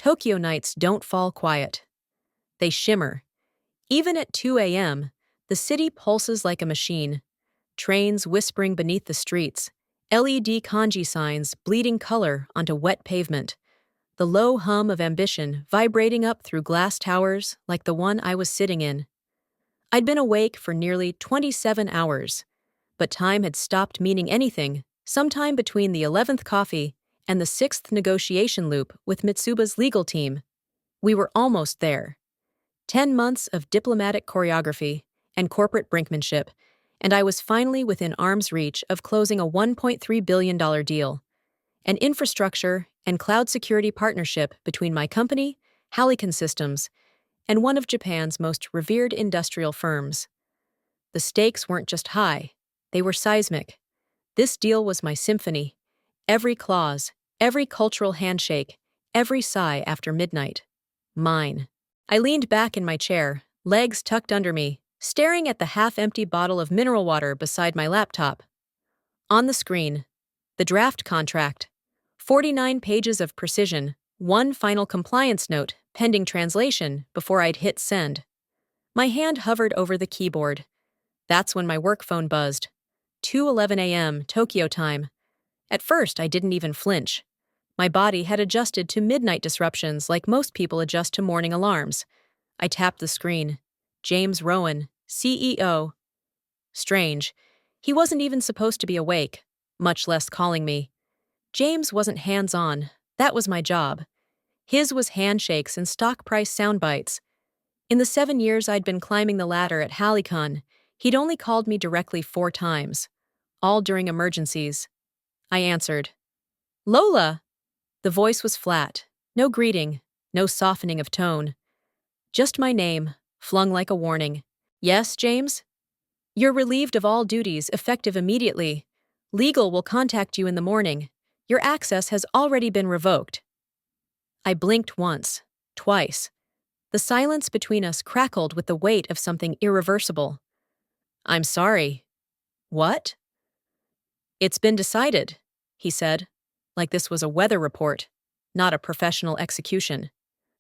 Tokyo nights don't fall quiet. They shimmer. Even at 2 a.m., the city pulses like a machine. Trains whispering beneath the streets, LED kanji signs bleeding color onto wet pavement, the low hum of ambition vibrating up through glass towers like the one I was sitting in. I'd been awake for nearly 27 hours, but time had stopped meaning anything sometime between the 11th coffee and the 6th negotiation loop with Mitsuba's legal team. We were almost there. 10 months of diplomatic choreography and corporate brinkmanship, and I was finally within arm's reach of closing a $1.3 billion deal, an infrastructure and cloud security partnership between my company, Halicon Systems, and one of Japan's most revered industrial firms. The stakes weren't just high, they were seismic. This deal was my symphony. Every clause, every cultural handshake, every sigh after midnight. Mine. I leaned back in my chair, legs tucked under me, staring at the half-empty bottle of mineral water beside my laptop. On the screen, the draft contract. 49 pages of precision, one final compliance note pending translation before I'd hit send. My hand hovered over the keyboard. That's when my work phone buzzed. 2:11 a.m. Tokyo time. At first, I didn't even flinch. My body had adjusted to midnight disruptions like most people adjust to morning alarms. I tapped the screen. James Rowan, CEO. Strange. He wasn't even supposed to be awake, much less calling me. James wasn't hands-on. That was my job. His was handshakes and stock price soundbites. In the 7 years I'd been climbing the ladder at Halicon, he'd only called me directly 4 times, all during emergencies. I answered. Lola! The voice was flat. No greeting, no softening of tone. Just my name, flung like a warning. Yes, James? You're relieved of all duties effective immediately. Legal will contact you in the morning. Your access has already been revoked. I blinked once, twice. The silence between us crackled with the weight of something irreversible. I'm sorry. What? It's been decided, he said, like this was a weather report, not a professional execution.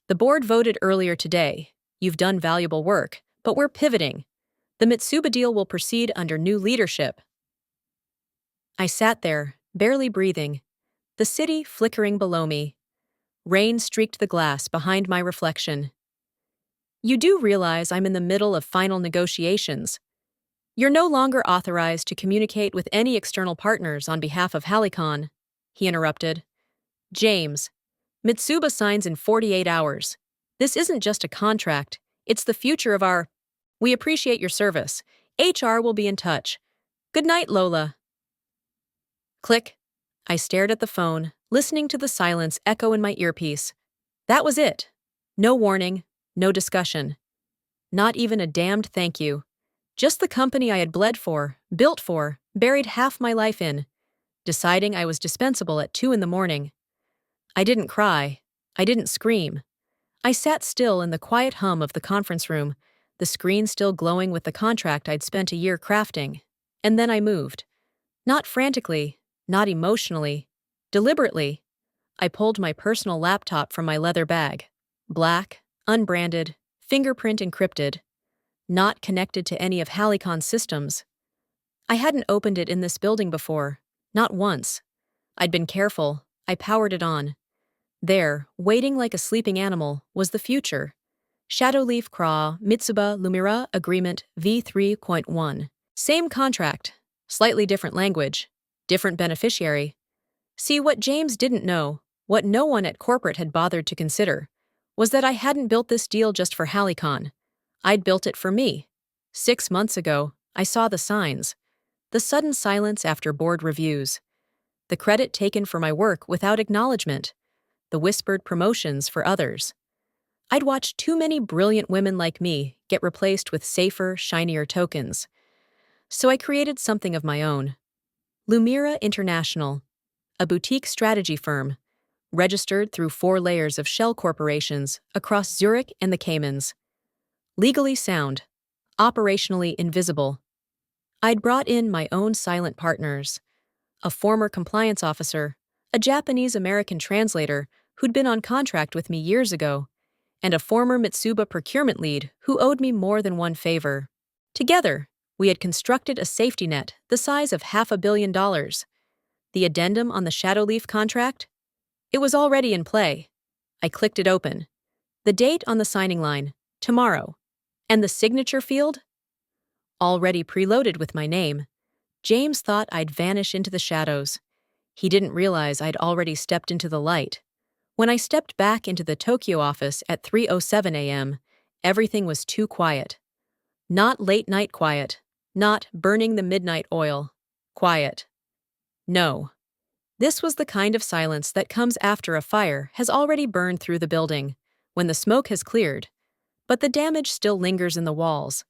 The board voted earlier today. You've done valuable work, but we're pivoting. The Mitsuba deal will proceed under new leadership. I sat there, barely breathing, the city flickering below me. Rain streaked the glass behind my reflection. You do realize I'm in the middle of final negotiations. You're no longer authorized to communicate with any external partners on behalf of Halicon, he interrupted. James, Mitsuba signs in 48 hours. This isn't just a contract, it's the future of our... We appreciate your service. HR will be in touch. Good night, Lola. Click. I stared at the phone, listening to the silence echo in my earpiece. That was it. No warning, no discussion. Not even a damned thank you. Just the company I had bled for, built for, buried half my life in, deciding I was dispensable at 2 in the morning. I didn't cry. I didn't scream. I sat still in the quiet hum of the conference room, the screen still glowing with the contract I'd spent a year crafting. And then I moved. Not frantically, not emotionally, deliberately. I pulled my personal laptop from my leather bag. Black, unbranded, fingerprint encrypted. Not connected to any of Halicon's systems. I hadn't opened it in this building before, not once. I'd been careful, I powered it on. There, waiting like a sleeping animal, was the future. Shadowleaf Craw, Mitsuba Lumira Agreement V3.1. Same contract, slightly different language, different beneficiary. See, what James didn't know, what no one at corporate had bothered to consider, was that I hadn't built this deal just for Halicon. I'd built it for me. 6 months ago, I saw the signs. The sudden silence after board reviews. The credit taken for my work without acknowledgement. The whispered promotions for others. I'd watched too many brilliant women like me get replaced with safer, shinier tokens. So I created something of my own. Lumira International, a boutique strategy firm, registered through 4 layers of shell corporations across Zurich and the Caymans. Legally sound, operationally invisible. I'd brought in my own silent partners, a former compliance officer, a Japanese-American translator who'd been on contract with me years ago, and a former Mitsuba procurement lead who owed me more than one favor. Together, we had constructed a safety net the size of $500 million. The addendum on the Shadowleaf contract? It was already in play. I clicked it open. The date on the signing line, tomorrow. And the signature field? Already preloaded with my name. James thought I'd vanish into the shadows. He didn't realize I'd already stepped into the light. When I stepped back into the Tokyo office at 3:07 a.m., everything was too quiet. Not late-night quiet. Not burning the midnight oil. Quiet. No. This was the kind of silence that comes after a fire has already burned through the building, when the smoke has cleared, but the damage still lingers in the walls.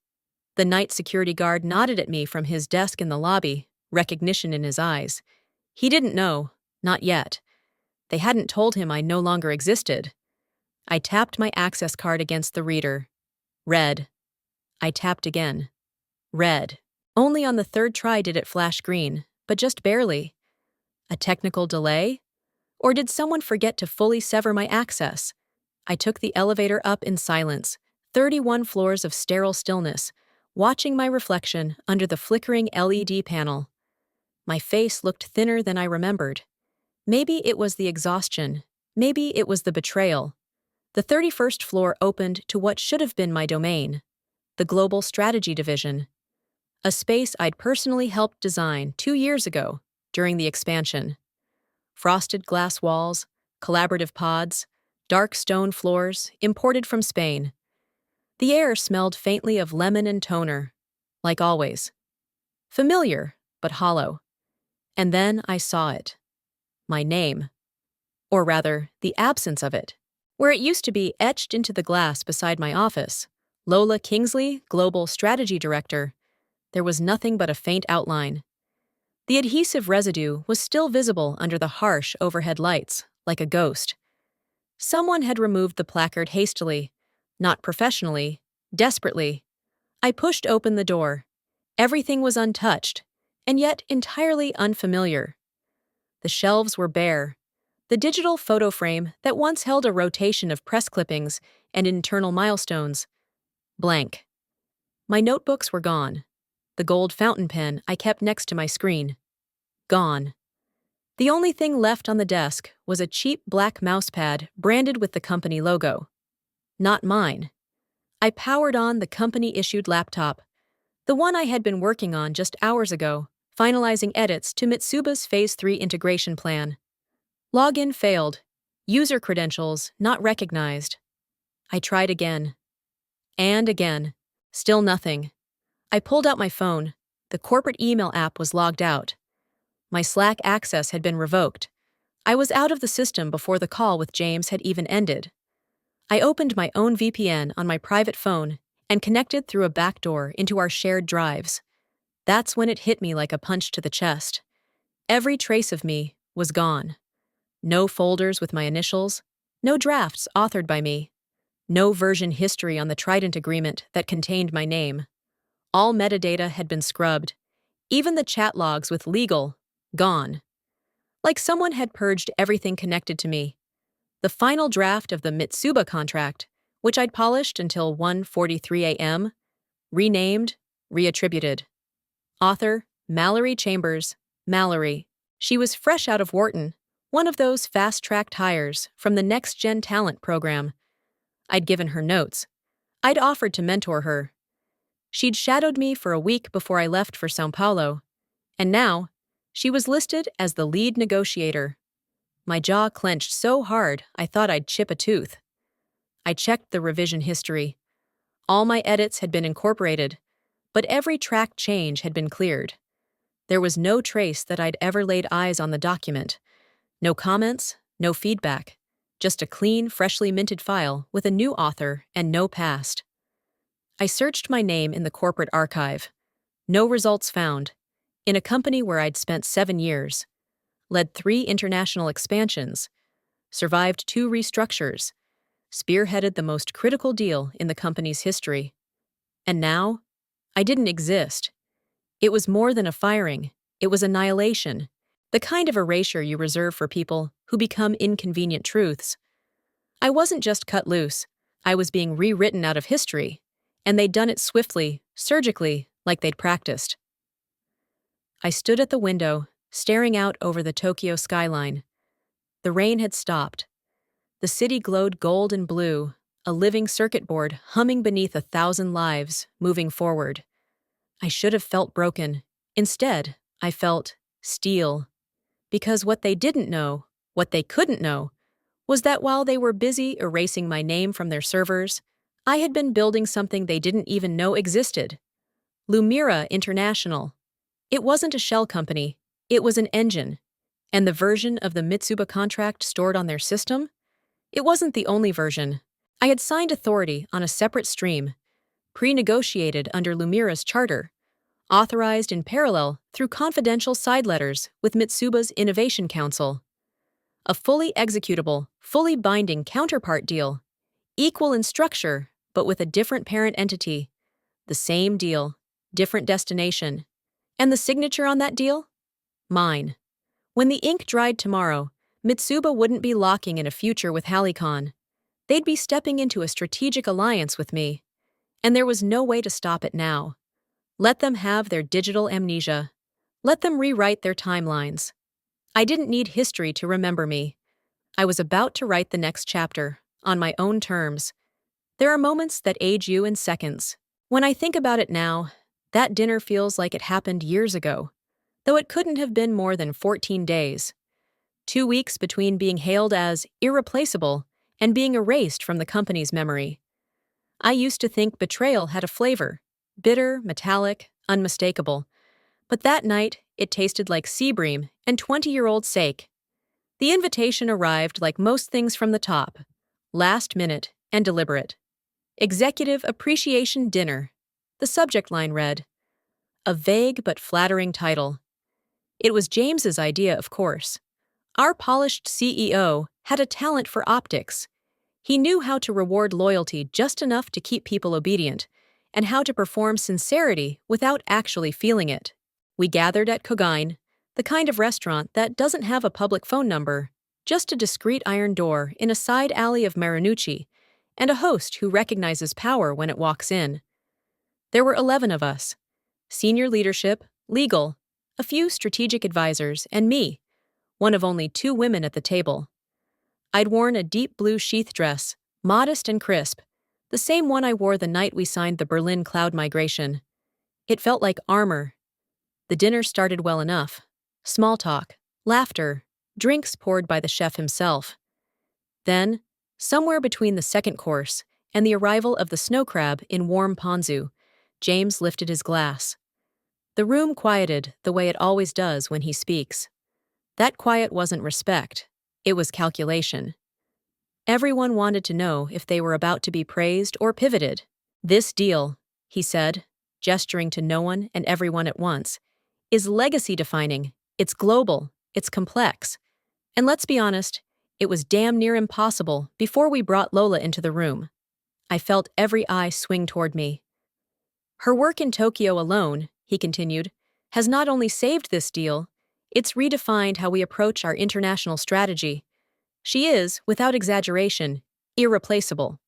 The night security guard nodded at me from his desk in the lobby, recognition in his eyes. He didn't know, not yet. They hadn't told him I no longer existed. I tapped my access card against the reader. Red. I tapped again. Red. Only on the third try did it flash green, but just barely. A technical delay? Or did someone forget to fully sever my access? I took the elevator up in silence, 31 floors of sterile stillness, watching my reflection under the flickering LED panel. My face looked thinner than I remembered. Maybe it was the exhaustion. Maybe it was the betrayal. The 31st floor opened to what should have been my domain, the Global Strategy Division, a space I'd personally helped design 2 years ago during the expansion. Frosted glass walls, collaborative pods, dark stone floors imported from Spain. The air smelled faintly of lemon and toner, like always. Familiar, but hollow. And then I saw it. My name. Or rather, the absence of it. Where it used to be etched into the glass beside my office, Lola Kingsley, Global Strategy Director, there was nothing but a faint outline. The adhesive residue was still visible under the harsh overhead lights, like a ghost. Someone had removed the placard hastily, not professionally, desperately. I pushed open the door. Everything was untouched, and yet entirely unfamiliar. The shelves were bare. The digital photo frame that once held a rotation of press clippings and internal milestones. Blank. My notebooks were gone. The gold fountain pen I kept next to my screen. Gone. The only thing left on the desk was a cheap black mousepad branded with the company logo. Not mine. I powered on the company-issued laptop, the one I had been working on just hours ago, finalizing edits to Mitsuba's Phase 3 integration plan. Login failed. User credentials not recognized. I tried again. And again. Still nothing. I pulled out my phone. The corporate email app was logged out. My Slack access had been revoked. I was out of the system before the call with James had even ended. I opened my own VPN on my private phone and connected through a backdoor into our shared drives. That's when it hit me like a punch to the chest. Every trace of me was gone. No folders with my initials, no drafts authored by me, no version history on the Trident agreement that contained my name. All metadata had been scrubbed, even the chat logs with legal, gone. Like someone had purged everything connected to me. The final draft of the Mitsuba contract, which I'd polished until 1:43 a.m., renamed, reattributed. Author, Mallory Chambers, Mallory. She was fresh out of Wharton, one of those fast-tracked hires from the Next Gen Talent program. I'd given her notes. I'd offered to mentor her. She'd shadowed me for a week before I left for São Paulo, and now she was listed as the lead negotiator. My jaw clenched so hard I thought I'd chip a tooth. I checked the revision history. All my edits had been incorporated, but every track change had been cleared. There was no trace that I'd ever laid eyes on the document. No comments, no feedback, just a clean, freshly minted file with a new author and no past. I searched my name in the corporate archive. No results found. In a company where I'd spent 7 years, led 3 international expansions, survived 2 restructures, spearheaded the most critical deal in the company's history. And now, I didn't exist. It was more than a firing. It was annihilation. The kind of erasure you reserve for people who become inconvenient truths. I wasn't just cut loose, I was being rewritten out of history, and they'd done it swiftly, surgically, like they'd practiced. I stood at the window, staring out over the Tokyo skyline. The rain had stopped. The city glowed gold and blue, a living circuit board humming beneath 1,000 lives, moving forward. I should have felt broken. Instead, I felt steel. Because what they didn't know, what they couldn't know, was that while they were busy erasing my name from their servers, I had been building something they didn't even know existed. Lumira International. It wasn't a shell company, it was an engine. And the version of the Mitsuba contract stored on their system? It wasn't the only version. I had signed authority on a separate stream, pre-negotiated under Lumira's charter, authorized in parallel through confidential side letters with Mitsuba's Innovation Council. A fully executable, fully binding counterpart deal, equal in structure, but with a different parent entity. The same deal, different destination. And the signature on that deal? Mine. When the ink dried tomorrow, Mitsuba wouldn't be locking in a future with Halicon. They'd be stepping into a strategic alliance with me. And there was no way to stop it now. Let them have their digital amnesia. Let them rewrite their timelines. I didn't need history to remember me. I was about to write the next chapter, on my own terms. There are moments that age you in seconds. When I think about it now, that dinner feels like it happened years ago, though it couldn't have been more than 14 days. 2 weeks between being hailed as irreplaceable and being erased from the company's memory. I used to think betrayal had a flavor, bitter, metallic, unmistakable. But that night, it tasted like sea bream and 20-year-old sake. The invitation arrived like most things from the top, last minute and deliberate. Executive Appreciation Dinner. The subject line read. A vague but flattering title. It was James's idea, of course. Our polished CEO had a talent for optics. He knew how to reward loyalty just enough to keep people obedient, and how to perform sincerity without actually feeling it. We gathered at Kogain, the kind of restaurant that doesn't have a public phone number, just a discreet iron door in a side alley of Marinucci, and a host who recognizes power when it walks in. There were 11 of us. Senior leadership, legal, a few strategic advisors, and me, one of only 2 women at the table. I'd worn a deep blue sheath dress, modest and crisp, the same one I wore the night we signed the Berlin cloud migration. It felt like armor. The dinner started well enough. Small talk, laughter, drinks poured by the chef himself. Then, somewhere between the second course and the arrival of the snow crab in warm ponzu, James lifted his glass. The room quieted the way it always does when he speaks. That quiet wasn't respect, it was calculation. Everyone wanted to know if they were about to be praised or pivoted. This deal, he said, gesturing to no one and everyone at once, is legacy-defining, it's global, it's complex. And let's be honest, it was damn near impossible before we brought Lola into the room. I felt every eye swing toward me. Her work in Tokyo alone, he continued, has not only saved this deal, it's redefined how we approach our international strategy. She is, without exaggeration, irreplaceable.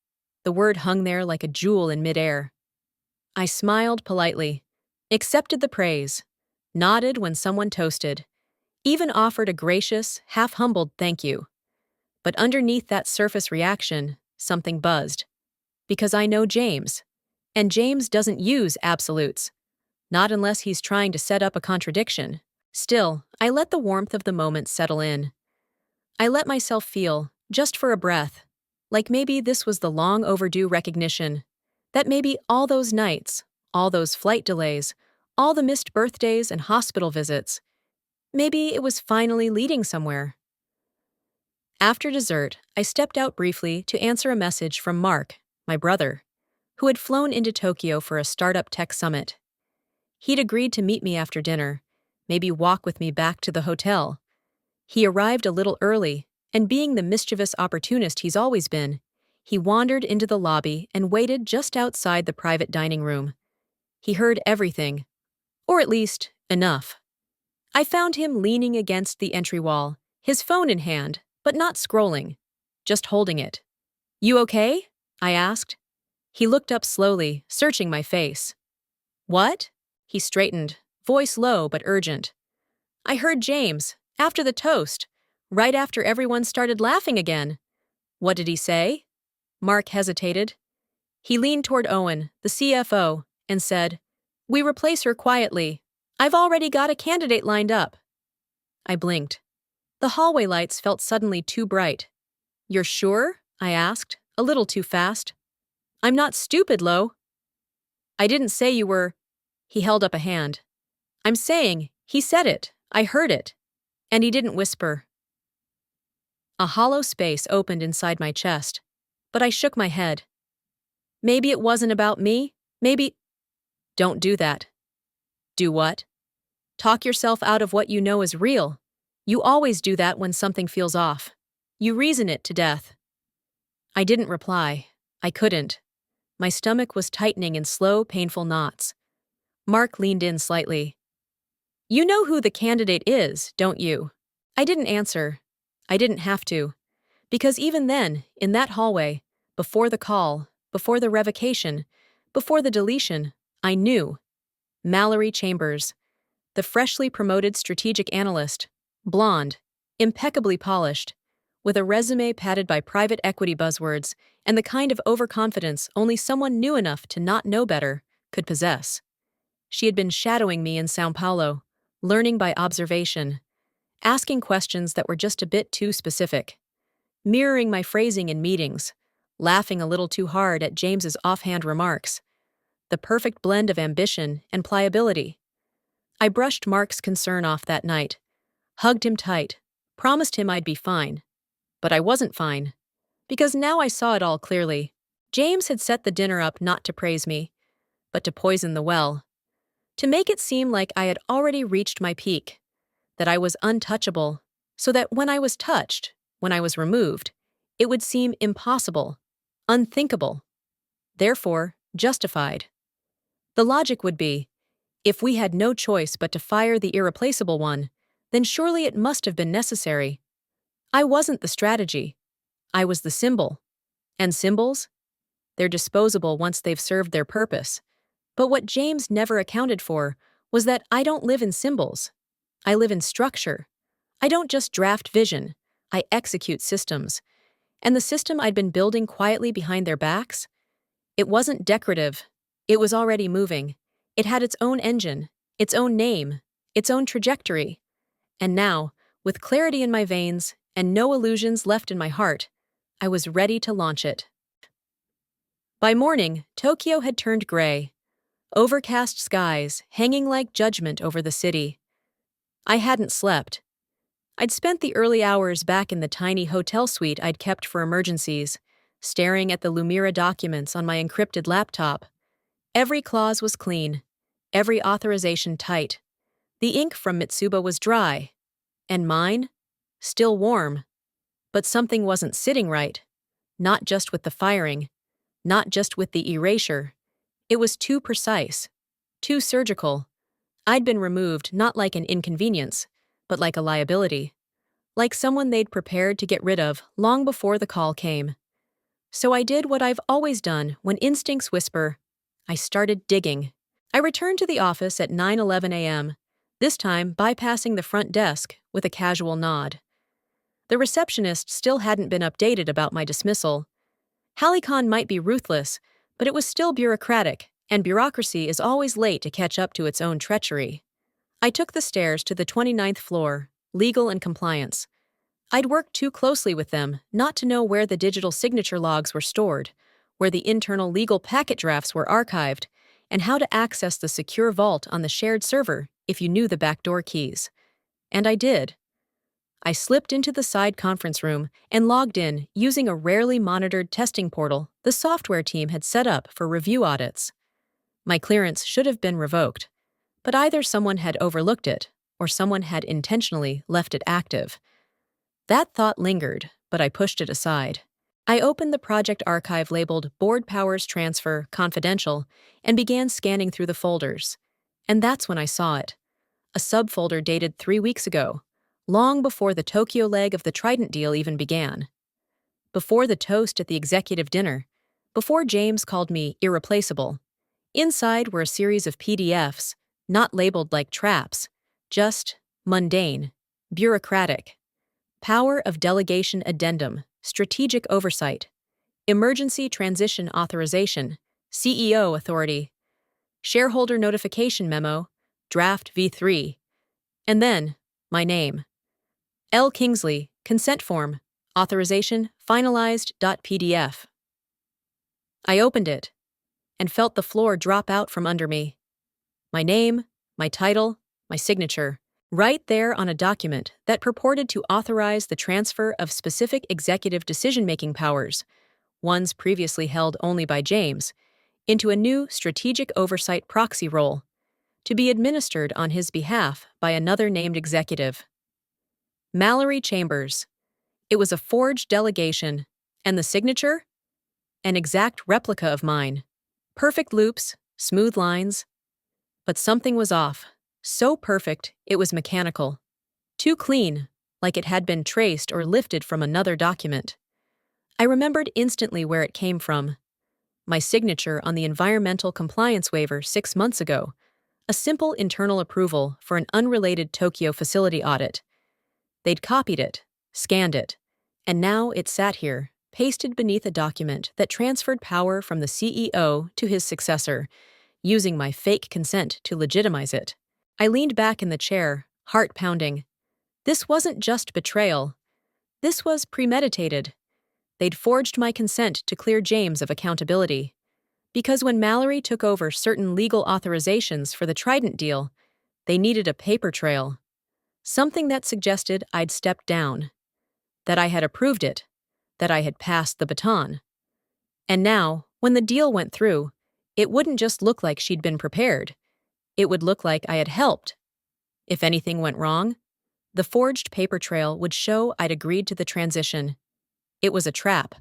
The word hung there like a jewel in midair. I smiled politely, accepted the praise, nodded when someone toasted, even offered a gracious, half-humbled thank you. But underneath that surface reaction, something buzzed. Because I know James. And James doesn't use absolutes. Not unless he's trying to set up a contradiction. Still, I let the warmth of the moment settle in. I let myself feel, just for a breath, like maybe this was the long overdue recognition. That maybe all those nights, all those flight delays, all the missed birthdays and hospital visits, maybe it was finally leading somewhere. After dessert, I stepped out briefly to answer a message from Mark, my brother, who had flown into Tokyo for a startup tech summit. He'd agreed to meet me after dinner, maybe walk with me back to the hotel. He arrived a little early, and being the mischievous opportunist he's always been, he wandered into the lobby and waited just outside the private dining room. He heard everything, or at least, enough. I found him leaning against the entry wall, his phone in hand, but not scrolling, just holding it. "You okay?" I asked. He looked up slowly, searching my face. "What?" He straightened, voice low but urgent. "I heard James, after the toast, right after everyone started laughing again." "What did he say?" Mark hesitated. He leaned toward Owen, the CFO, and said, "We replace her quietly. I've already got a candidate lined up." I blinked. The hallway lights felt suddenly too bright. "You're sure?" I asked, a little too fast. "I'm not stupid, Lo." "I didn't say you were." He held up a hand. "I'm saying, he said it. I heard it." And he didn't whisper. A hollow space opened inside my chest, but I shook my head. Maybe it wasn't about me. Maybe. Don't do that. Do what? Talk yourself out of what you know is real. You always do that when something feels off. You reason it to death. I didn't reply. I couldn't. My stomach was tightening in slow, painful knots. Mark leaned in slightly. "You know who the candidate is, don't you?" I didn't answer. I didn't have to. Because even then, in that hallway, before the call, before the revocation, before the deletion, I knew. Mallory Chambers, the freshly promoted strategic analyst, blonde, impeccably polished, with a resume padded by private equity buzzwords and the kind of overconfidence only someone new enough to not know better could possess. She had been shadowing me in São Paulo, learning by observation, asking questions that were just a bit too specific, mirroring my phrasing in meetings, laughing a little too hard at James's offhand remarks. The perfect blend of ambition and pliability. I brushed Mark's concern off that night, hugged him tight, promised him I'd be fine. But I wasn't fine. Because now I saw it all clearly. James had set the dinner up not to praise me, but to poison the well. To make it seem like I had already reached my peak, that I was untouchable, so that when I was touched, when I was removed, it would seem impossible, unthinkable, therefore justified. The logic would be, if we had no choice but to fire the irreplaceable one, then surely it must have been necessary. I wasn't the strategy. I was the symbol. And symbols? They're disposable once they've served their purpose. But what James never accounted for was that I don't live in symbols. I live in structure. I don't just draft vision. I execute systems. And the system I'd been building quietly behind their backs? It wasn't decorative. It was already moving. It had its own engine, its own name, its own trajectory. And now, with clarity in my veins and no illusions left in my heart, I was ready to launch it. By morning, Tokyo had turned gray. Overcast skies hanging like judgment over the city. I hadn't slept. I'd spent the early hours back in the tiny hotel suite I'd kept for emergencies, staring at the Lumira documents on my encrypted laptop. Every clause was clean, every authorization tight. The ink from Mitsuba was dry, and mine? Still warm. But something wasn't sitting right. Not just with the firing, not just with the erasure. It was too precise, too surgical. I'd been removed not like an inconvenience, but like a liability. Like someone they'd prepared to get rid of long before the call came. So I did what I've always done when instincts whisper. I started digging. I returned to the office at 9:11 a.m., this time bypassing the front desk with a casual nod. The receptionist still hadn't been updated about my dismissal. Halicon might be ruthless, but it was still bureaucratic, and bureaucracy is always late to catch up to its own treachery. I took the stairs to the 29th floor, legal and compliance. I'd worked too closely with them not to know where the digital signature logs were stored, where the internal legal packet drafts were archived, and how to access the secure vault on the shared server if you knew the backdoor keys. And I did. I slipped into the side conference room and logged in using a rarely monitored testing portal the software team had set up for review audits. My clearance should have been revoked, but either someone had overlooked it or someone had intentionally left it active. That thought lingered, but I pushed it aside. I opened the project archive labeled Board Powers Transfer Confidential and began scanning through the folders. And that's when I saw it. a subfolder dated 3 weeks ago, long before the Tokyo leg of the Trident deal even began. Before the toast at the executive dinner, before James called me irreplaceable, inside were a series of PDFs, not labeled like traps, just mundane, bureaucratic. Power of Delegation Addendum, Strategic Oversight, Emergency Transition Authorization, CEO Authority, Shareholder Notification Memo, Draft V3, and then, my name. L. Kingsley, Consent Form, Authorization Finalized.pdf. I opened it and felt the floor drop out from under me. My name, my title, my signature, right there on a document that purported to authorize the transfer of specific executive decision-making powers, ones previously held only by James, into a new strategic oversight proxy role, to be administered on his behalf by another named executive. Mallory Chambers. It was a forged delegation, and the signature? An exact replica of mine. Perfect loops, smooth lines. But something was off. So perfect, it was mechanical. Too clean, like it had been traced or lifted from another document. I remembered instantly where it came from. My signature on the environmental compliance waiver 6 months ago, a simple internal approval for an unrelated Tokyo facility audit. They'd copied it, scanned it, and now it sat here, pasted beneath a document that transferred power from the CEO to his successor, using my fake consent to legitimize it. I leaned back in the chair, heart pounding. This wasn't just betrayal. This was premeditated. They'd forged my consent to clear James of accountability. Because when Mallory took over certain legal authorizations for the Trident deal, they needed a paper trail. Something that suggested I'd stepped down. That I had approved it. That I had passed the baton. And now, when the deal went through, it wouldn't just look like she'd been prepared. It would look like I had helped. If anything went wrong, the forged paper trail would show I'd agreed to the transition. It was a trap.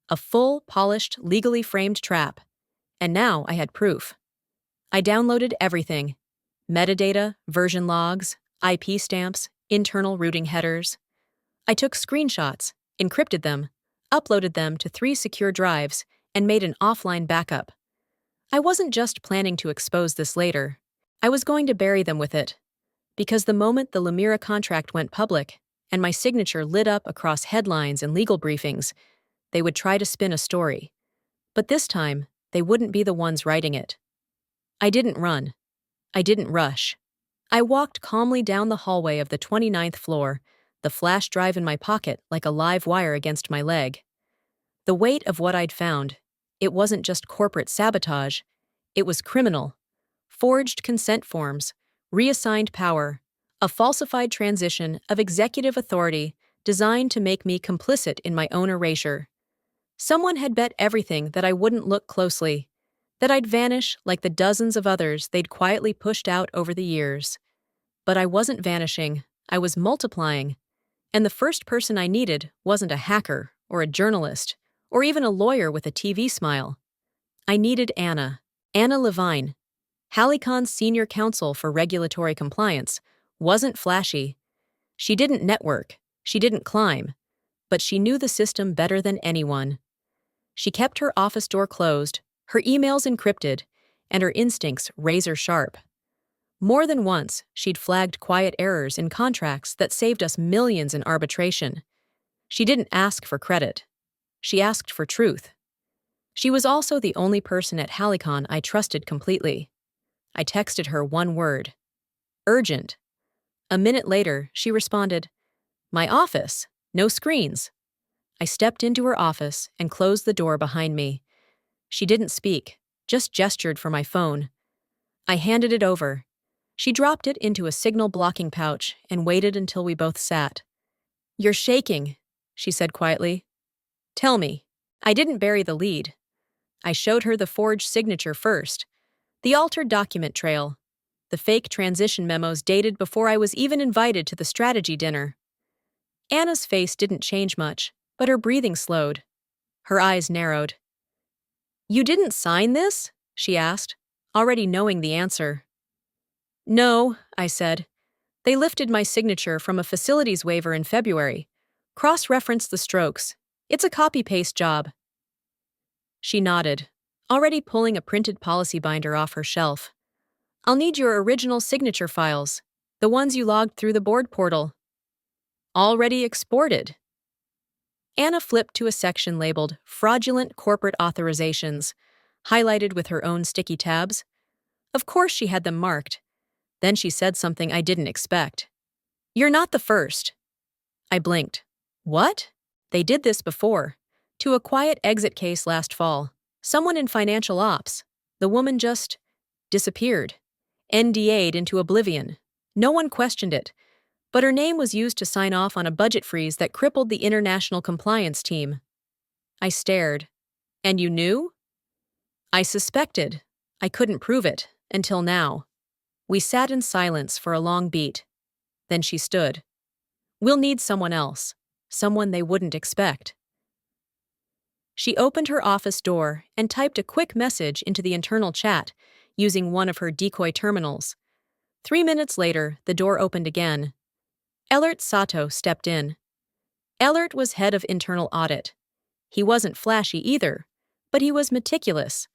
A full, polished, legally framed trap. And now I had proof. I downloaded everything. Metadata, version logs, IP stamps, internal routing headers. I took screenshots, encrypted them, uploaded them to 3 secure drives, and made an offline backup. I wasn't just planning to expose this later. I was going to bury them with it. Because the moment the Lemira contract went public, and my signature lit up across headlines and legal briefings, they would try to spin a story. But this time, they wouldn't be the ones writing it. I didn't run. I didn't rush. I walked calmly down the hallway of the 29th floor, the flash drive in my pocket like a live wire against my leg. The weight of what I'd found, it wasn't just corporate sabotage, it was criminal. Forged consent forms, reassigned power, a falsified transition of executive authority designed to make me complicit in my own erasure. Someone had bet everything that I wouldn't look closely, that I'd vanish like the dozens of others they'd quietly pushed out over the years. But I wasn't vanishing, I was multiplying. And the first person I needed wasn't a hacker or a journalist or even a lawyer with a TV smile. I needed Anna Levine. Halicon's senior counsel for regulatory compliance wasn't flashy. She didn't network, she didn't climb, but she knew the system better than anyone. She kept her office door closed, her emails encrypted, and her instincts razor sharp. More than once, she'd flagged quiet errors in contracts that saved us millions in arbitration. She didn't ask for credit. She asked for truth. She was also the only person at Halicon I trusted completely. I texted her one word. Urgent. A minute later, she responded, "My office. No screens." I stepped into her office and closed the door behind me. She didn't speak, just gestured for my phone. I handed it over. She dropped it into a signal-blocking pouch and waited until we both sat. "You're shaking," she said quietly. "Tell me." I didn't bury the lead. I showed her the forged signature first, the altered document trail, the fake transition memos dated before I was even invited to the strategy dinner. Anna's face didn't change much, but her breathing slowed. Her eyes narrowed. "You didn't sign this?" she asked, already knowing the answer. "No," I said. They lifted my signature from a facilities waiver in February. Cross-referenced the strokes. It's a copy-paste job. She nodded, already pulling a printed policy binder off her shelf. I'll need your original signature files, the ones you logged through the board portal. Already exported. Anna flipped to a section labeled Fraudulent Corporate Authorizations, highlighted with her own sticky tabs. Of course she had them marked. Then she said something I didn't expect. You're not the first. I blinked. What? They did this before. To a quiet exit case last fall. Someone in financial ops. The woman just disappeared. NDA'd into oblivion. No one questioned it. But her name was used to sign off on a budget freeze that crippled the international compliance team. I stared. And you knew? I suspected. I couldn't prove it, until now. We sat in silence for a long beat. Then she stood. We'll need someone else. Someone they wouldn't expect. She opened her office door and typed a quick message into the internal chat, using one of her decoy terminals. 3 minutes later, the door opened again. Ellert Sato stepped in. Ellert was head of internal audit. He wasn't flashy either, but he was meticulous.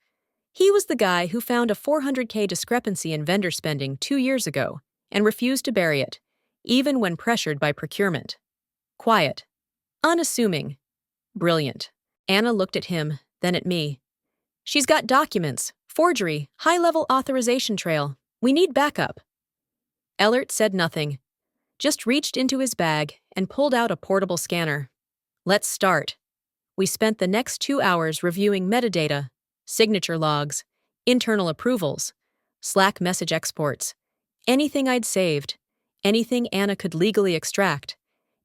He was the guy who found a $400K discrepancy in vendor spending 2 years ago and refused to bury it, even when pressured by procurement. Quiet. Unassuming. Brilliant. Anna looked at him, then at me. She's got documents, forgery, high-level authorization trail. We need backup. Ellert said nothing, just reached into his bag and pulled out a portable scanner. Let's start. We spent the next 2 hours reviewing metadata, signature logs, internal approvals, Slack message exports, anything I'd saved, anything Anna could legally extract,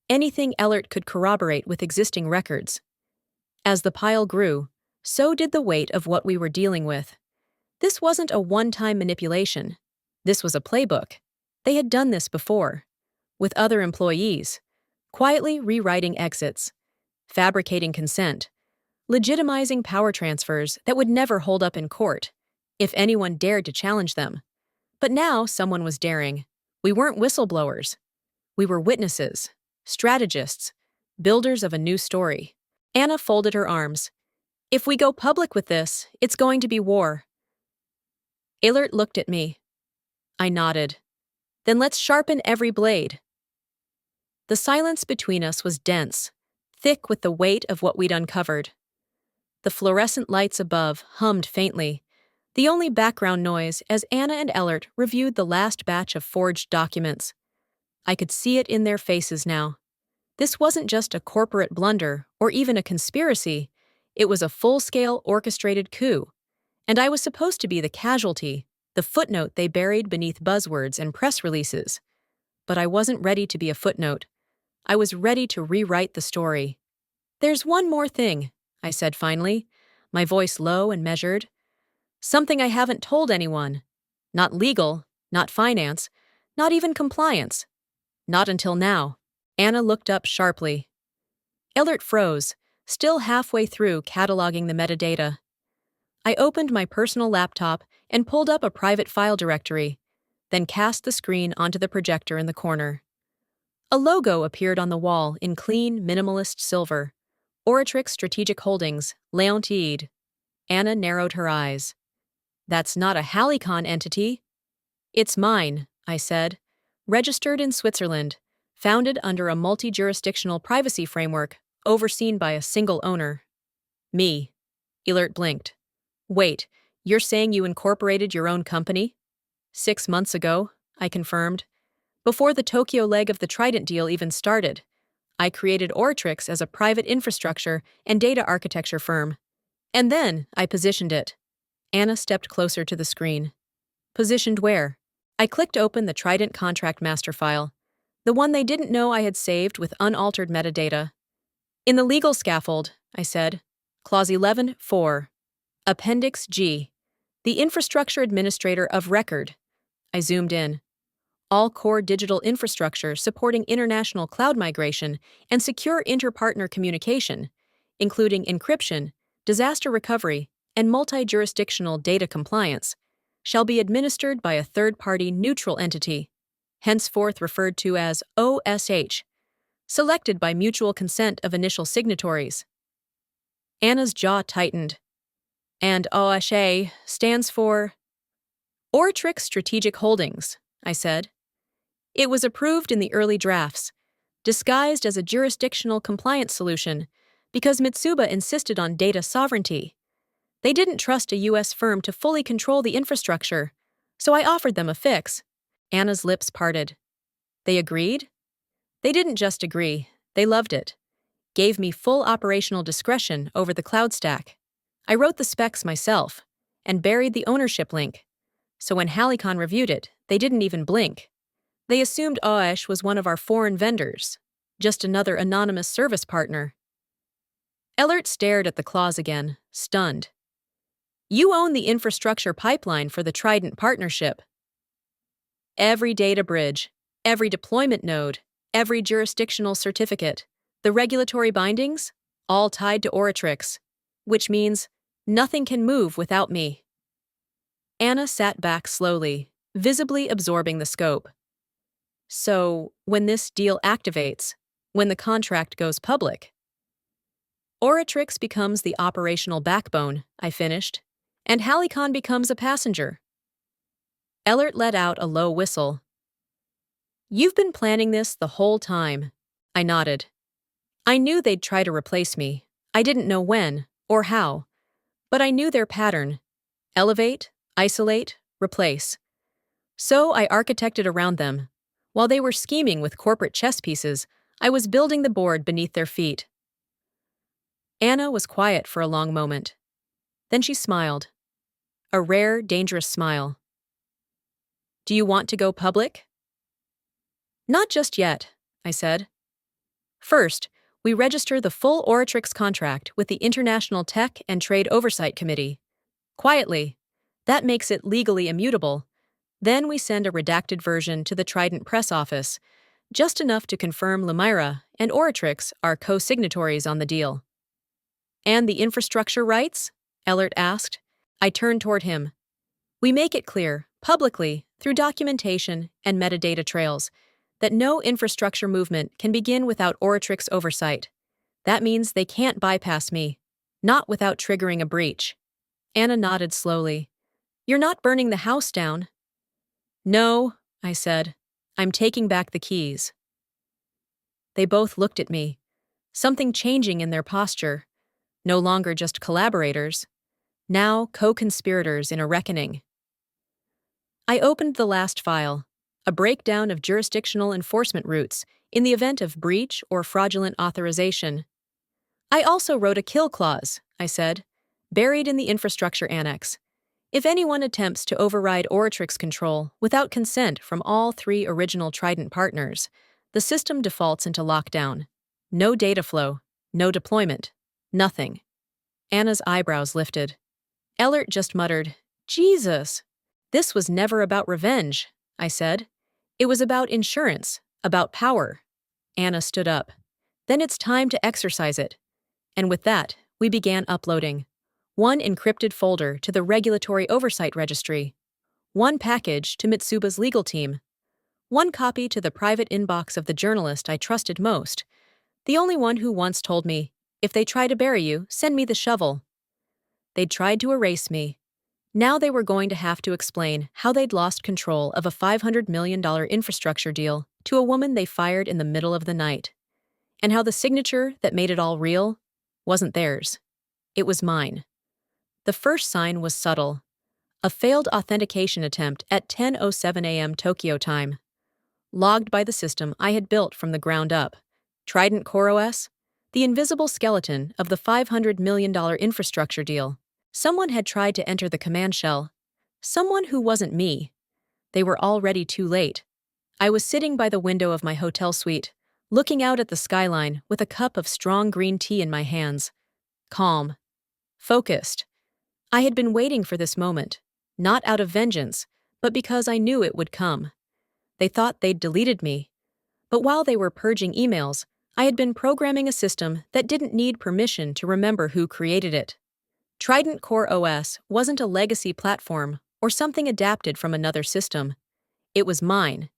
anything Ellert could corroborate with existing records. As the pile grew, so did the weight of what we were dealing with. This wasn't a one-time manipulation. This was a playbook. They had done this before. With other employees, quietly rewriting exits, fabricating consent, legitimizing power transfers that would never hold up in court, if anyone dared to challenge them. But now someone was daring. We weren't whistleblowers. We were witnesses, strategists, builders of a new story. Anna folded her arms. If we go public with this, it's going to be war. Ellert looked at me. I nodded. Then let's sharpen every blade. The silence between us was dense, thick with the weight of what we'd uncovered. The fluorescent lights above hummed faintly, the only background noise as Anna and Ellert reviewed the last batch of forged documents. I could see it in their faces now. This wasn't just a corporate blunder or even a conspiracy. It was a full-scale orchestrated coup. And I was supposed to be the casualty, the footnote they buried beneath buzzwords and press releases. But I wasn't ready to be a footnote. I was ready to rewrite the story. There's one more thing, I said finally, my voice low and measured. Something I haven't told anyone. Not legal, not finance, not even compliance. Not until now. Anna looked up sharply. Ellert froze, still halfway through cataloging the metadata. I opened my personal laptop and pulled up a private file directory, then cast the screen onto the projector in the corner. A logo appeared on the wall in clean, minimalist silver. Oratrix Strategic Holdings, Leontide. Anna narrowed her eyes. That's not a Halicon entity. It's mine, I said. Registered in Switzerland, founded under a multi-jurisdictional privacy framework, overseen by a single owner. Me. Ellert blinked. Wait, you're saying you incorporated your own company? 6 months ago, I confirmed. Before the Tokyo leg of the Trident deal even started, I created Oratrix as a private infrastructure and data architecture firm. And then I positioned it. Anna stepped closer to the screen. Positioned where? I clicked open the Trident contract master file, the one they didn't know I had saved with unaltered metadata. In the legal scaffold, I said, Clause 11.4. Appendix G. The infrastructure administrator of record. I zoomed in. All core digital infrastructure supporting international cloud migration and secure inter-partner communication, including encryption, disaster recovery, and multi-jurisdictional data compliance, shall be administered by a third-party neutral entity. henceforth referred to as OSH, selected by mutual consent of initial signatories. Anna's jaw tightened. And OSH stands for Oratrix Strategic Holdings, I said. It was approved in the early drafts, disguised as a jurisdictional compliance solution, because Mitsuba insisted on data sovereignty. They didn't trust a U.S. firm to fully control the infrastructure, so I offered them a fix. Anna's lips parted. They agreed? They didn't just agree, they loved it. Gave me full operational discretion over the cloud stack. I wrote the specs myself, and buried the ownership link. So when Halicon reviewed it, they didn't even blink. They assumed OSH was one of our foreign vendors, just another anonymous service partner. Ellert stared at the clause again, stunned. You own the infrastructure pipeline for the Trident partnership. Every data bridge, every deployment node, every jurisdictional certificate, the regulatory bindings, all tied to Oratrix, which means nothing can move without me. Anna sat back slowly, visibly absorbing the scope. So, when this deal activates, when the contract goes public, Oratrix becomes the operational backbone, I finished, and Halicon becomes a passenger. Ellert let out a low whistle. You've been planning this the whole time, I nodded. I knew they'd try to replace me. I didn't know when, or how, but I knew their pattern. Elevate, isolate, replace. So I architected around them. While they were scheming with corporate chess pieces, I was building the board beneath their feet. Anna was quiet for a long moment. Then she smiled. A rare, dangerous smile. Do you want to go public? Not just yet, I said. First, we register the full Oratrix contract with the International Tech and Trade Oversight Committee. Quietly. That makes it legally immutable. Then we send a redacted version to the Trident press office, just enough to confirm Lemira and Oratrix are co-signatories on the deal. And the infrastructure rights? Ellert asked. I turned toward him. We make it clear, publicly, through documentation and metadata trails, that no infrastructure movement can begin without Oratrix oversight. That means they can't bypass me, not without triggering a breach. Anna nodded slowly. You're not burning the house down. No, I said. I'm taking back the keys. They both looked at me, something changing in their posture. No longer just collaborators, now co-conspirators in a reckoning. I opened the last file, a breakdown of jurisdictional enforcement routes in the event of breach or fraudulent authorization. I also wrote a kill clause, I said, buried in the infrastructure annex. If anyone attempts to override Oratrix control without consent from all three original Trident partners, the system defaults into lockdown. No data flow, no deployment, nothing. Anna's eyebrows lifted. Ellert just muttered, Jesus! This was never about revenge, I said. It was about insurance, about power. Anna stood up. Then it's time to exercise it. And with that, we began uploading. One encrypted folder to the Regulatory Oversight Registry, one package to Mitsuba's legal team, one copy to the private inbox of the journalist I trusted most, the only one who once told me, if they try to bury you, send me the shovel. They'd tried to erase me. Now they were going to have to explain how they'd lost control of a $500 million infrastructure deal to a woman they fired in the middle of the night, and how the signature that made it all real wasn't theirs. It was mine. The first sign was subtle, a failed authentication attempt at 10:07 a.m. Tokyo time. Logged by the system I had built from the ground up, Trident Core OS, the invisible skeleton of the $500 million infrastructure deal. Someone had tried to enter the command shell. Someone who wasn't me. They were already too late. I was sitting by the window of my hotel suite, looking out at the skyline with a cup of strong green tea in my hands. Calm. Focused. I had been waiting for this moment, not out of vengeance, but because I knew it would come. They thought they'd deleted me. But while they were purging emails, I had been programming a system that didn't need permission to remember who created it. Trident Core OS wasn't a legacy platform or something adapted from another system. It was mine,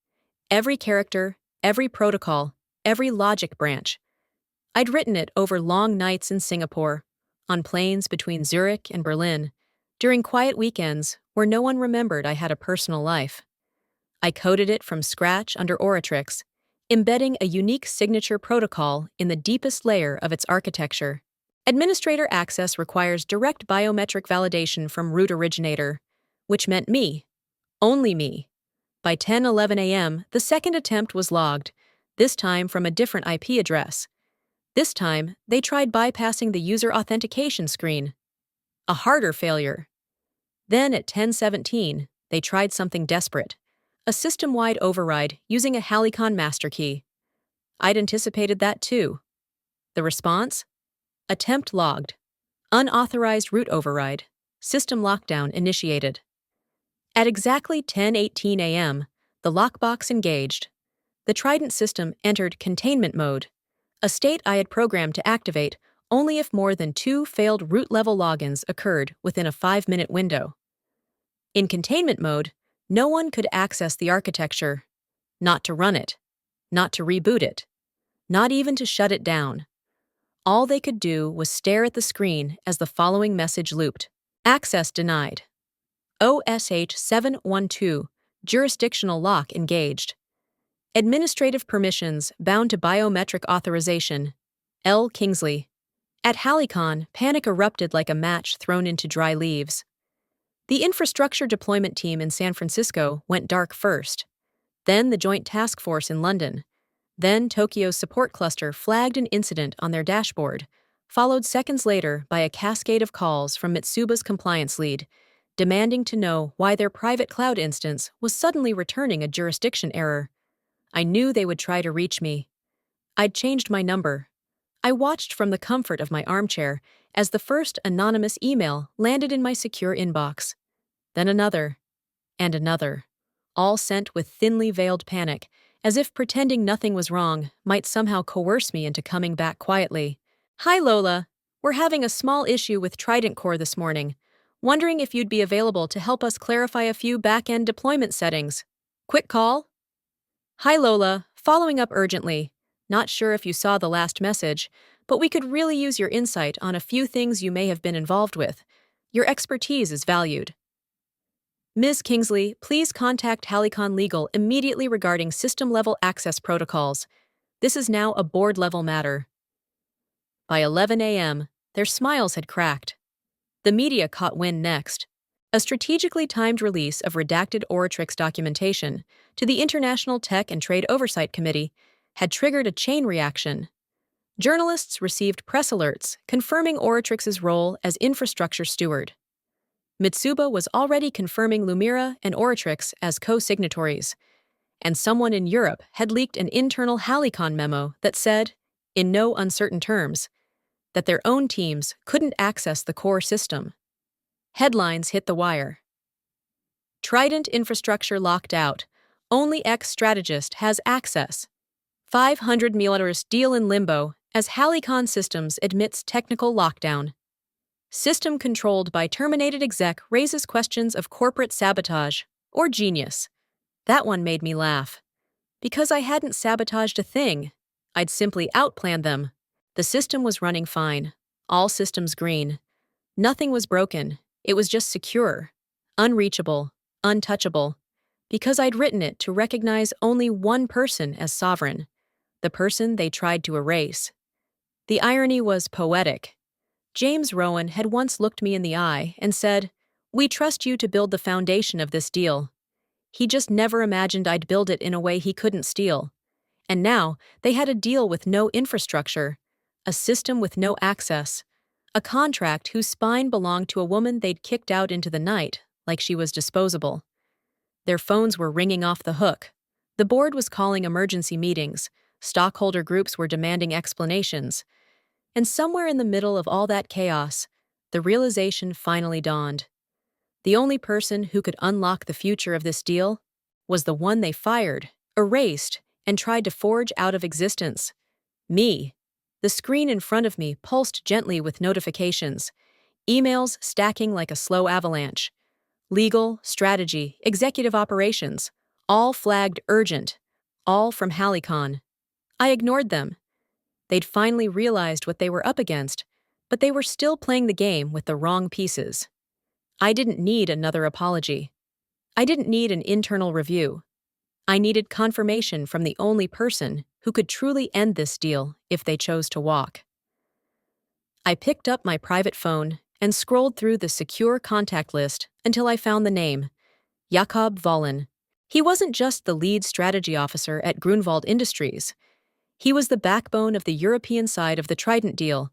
Every character, every protocol, every logic branch. I'd written it over long nights in Singapore, on planes between Zurich and Berlin, during quiet weekends where no one remembered I had a personal life. I coded it from scratch under Oratrix, embedding a unique signature protocol in the deepest layer of its architecture. Administrator access requires direct biometric validation from root originator, which meant me, only me. By 10:11 a.m., the second attempt was logged, this time from a different IP address. This time, they tried bypassing the user authentication screen. A harder failure. Then at 10:17, they tried something desperate. A system-wide override using a Halicon master key. I'd anticipated that too. The response? Attempt logged. Unauthorized root override. System lockdown initiated. At exactly 10:18 a.m., the lockbox engaged. The Trident system entered containment mode, a state I had programmed to activate only if more than 2 failed root-level logins occurred within a 5-minute window. In containment mode, no one could access the architecture, not to run it, not to reboot it, not even to shut it down. All they could do was stare at the screen as the following message looped. Access denied. OSH 712, jurisdictional lock engaged. Administrative permissions bound to biometric authorization. L. Kingsley. At Halicon, panic erupted like a match thrown into dry leaves. The infrastructure deployment team in San Francisco went dark first. Then the Joint Task Force in London. Then Tokyo's support cluster flagged an incident on their dashboard, followed seconds later by a cascade of calls from Mitsuba's compliance lead, demanding to know why their private cloud instance was suddenly returning a jurisdiction error. I knew they would try to reach me. I'd changed my number. I watched from the comfort of my armchair as the first anonymous email landed in my secure inbox. Then another, and another, all sent with thinly veiled panic, as if pretending nothing was wrong might somehow coerce me into coming back quietly. Hi Lola, we're having a small issue with Trident Core this morning. Wondering if you'd be available to help us clarify a few back-end deployment settings. Quick call? Hi Lola, following up urgently. Not sure if you saw the last message, but we could really use your insight on a few things you may have been involved with. Your expertise is valued. Ms. Kingsley, please contact Halicon Legal immediately regarding system-level access protocols. This is now a board-level matter. By 11 a.m., their smiles had cracked. The media caught wind next. A strategically timed release of redacted Oratrix documentation to the International Tech and Trade Oversight Committee had triggered a chain reaction. Journalists received press alerts confirming Oratrix's role as infrastructure steward. Mitsuba was already confirming Lumira and Oratrix as co-signatories, and someone in Europe had leaked an internal Halicon memo that said, in no uncertain terms, that their own teams couldn't access the core system. Headlines hit the wire. Trident infrastructure locked out. Only ex-strategist has access. $500 million deal in limbo as Halicon Systems admits technical lockdown. System controlled by terminated exec raises questions of corporate sabotage or genius. That one made me laugh. Because I hadn't sabotaged a thing. I'd simply outplanned them. The system was running fine. All systems green. Nothing was broken. It was just secure, unreachable, untouchable, because I'd written it to recognize only one person as sovereign, the person they tried to erase. The irony was poetic. James Rowan had once looked me in the eye and said, "We trust you to build the foundation of this deal." He just never imagined I'd build it in a way he couldn't steal. And now they had a deal with no infrastructure, a system with no access, a contract whose spine belonged to a woman they'd kicked out into the night like she was disposable. Their phones were ringing off the hook. The board was calling emergency meetings, stockholder groups were demanding explanations, and somewhere in the middle of all that chaos, the realization finally dawned. The only person who could unlock the future of this deal was the one they fired, erased, and tried to forge out of existence. Me. The screen in front of me pulsed gently with notifications, emails stacking like a slow avalanche. Legal, strategy, executive operations, all flagged urgent, all from Halicon. I ignored them. They'd finally realized what they were up against, but they were still playing the game with the wrong pieces. I didn't need another apology. I didn't need an internal review. I needed confirmation from the only person who could truly end this deal if they chose to walk. I picked up my private phone and scrolled through the secure contact list until I found the name, Jakob Vollen. He wasn't just the lead strategy officer at Grunwald Industries. He was the backbone of the European side of the Trident deal,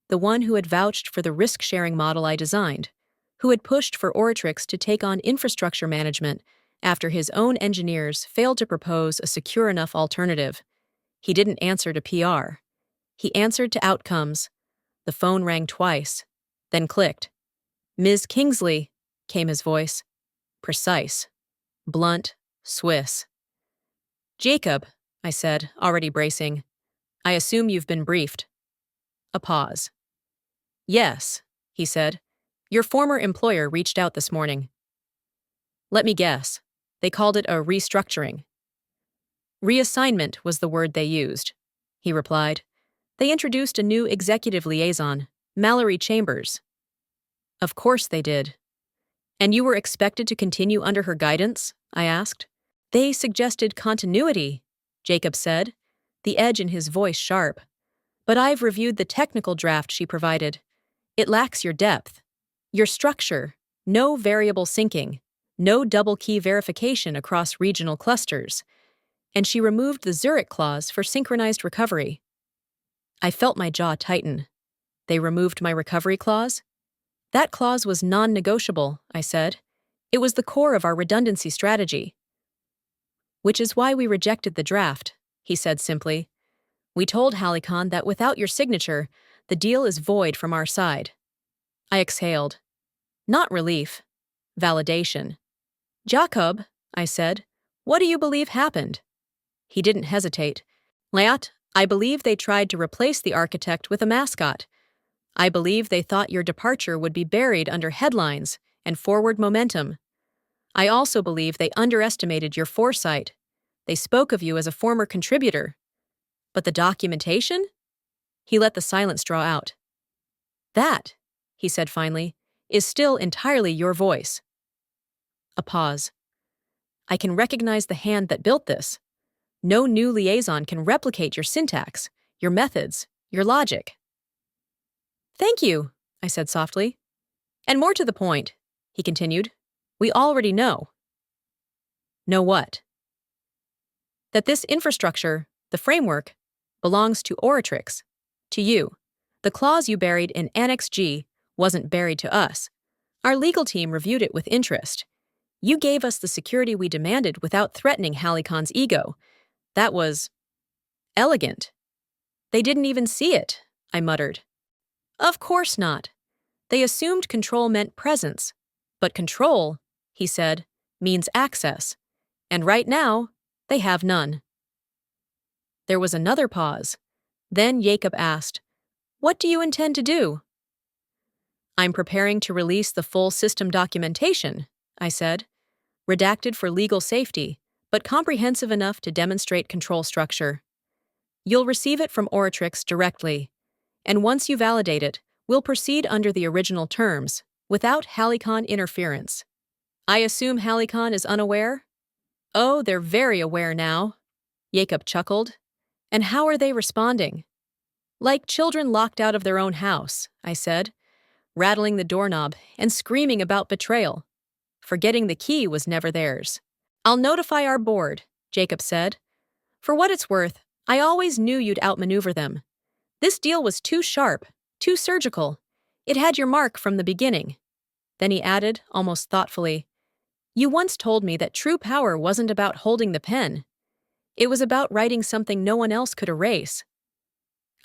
the one who had vouched for the risk-sharing model I designed, who had pushed for Oratrix to take on infrastructure management after his own engineers failed to propose a secure enough alternative. He didn't answer to PR. He answered to outcomes. The phone rang twice, then clicked. "Ms. Kingsley," came his voice. Precise. Blunt. Swiss. "Jacob," I said, already bracing. "I assume you've been briefed." A pause. "Yes," he said. "Your former employer reached out this morning." "Let me guess. They called it a restructuring." "Reassignment was the word they used," he replied. "They introduced a new executive liaison, Mallory Chambers." "Of course they did." "And you were expected to continue under her guidance?" I asked. "They suggested continuity," Jacob said, the edge in his voice sharp. "But I've reviewed the technical draft she provided. It lacks your depth, your structure, no variable syncing, no double key verification across regional clusters, and she removed the Zurich clause for synchronized recovery." I felt my jaw tighten. They removed my recovery clause? That clause was non-negotiable, I said. It was the core of our redundancy strategy. "Which is why we rejected the draft," he said simply. "We told Halicon that without your signature, the deal is void from our side." I exhaled. Not relief. Validation. "Jakob," I said, "what do you believe happened?" He didn't hesitate. "Leat, I believe they tried to replace the architect with a mascot. I believe they thought your departure would be buried under headlines and forward momentum. I also believe they underestimated your foresight. They spoke of you as a former contributor. But the documentation?" He let the silence draw out. "That," he said finally, "is still entirely your voice." A pause. "I can recognize the hand that built this. No new liaison can replicate your syntax, your methods, your logic." "Thank you," I said softly. "And more to the point," he continued, "we already know." "Know what?" "That this infrastructure, the framework, belongs to Oratrix, to you. The clause you buried in Annex G wasn't buried to us. Our legal team reviewed it with interest. You gave us the security we demanded without threatening Halicon's ego. That was elegant." "They didn't even see it," I muttered. "Of course not. They assumed control meant presence. But control," he said, "means access. And right now, they have none." There was another pause. Then Jacob asked, "What do you intend to do?" "I'm preparing to release the full system documentation," I said, "redacted for legal safety, but comprehensive enough to demonstrate control structure. You'll receive it from Oratrix directly, and once you validate it, we'll proceed under the original terms, without Halicon interference." "I assume Halicon is unaware?" "Oh, they're very aware now," Jacob chuckled. "And how are they responding?" "Like children locked out of their own house," I said, rattling the doorknob and screaming about betrayal. Forgetting the key was never theirs. "I'll notify our board," Jacob said. "For what it's worth, I always knew you'd outmaneuver them. This deal was too sharp, too surgical. It had your mark from the beginning." Then he added, almost thoughtfully, "You once told me that true power wasn't about holding the pen. It was about writing something no one else could erase."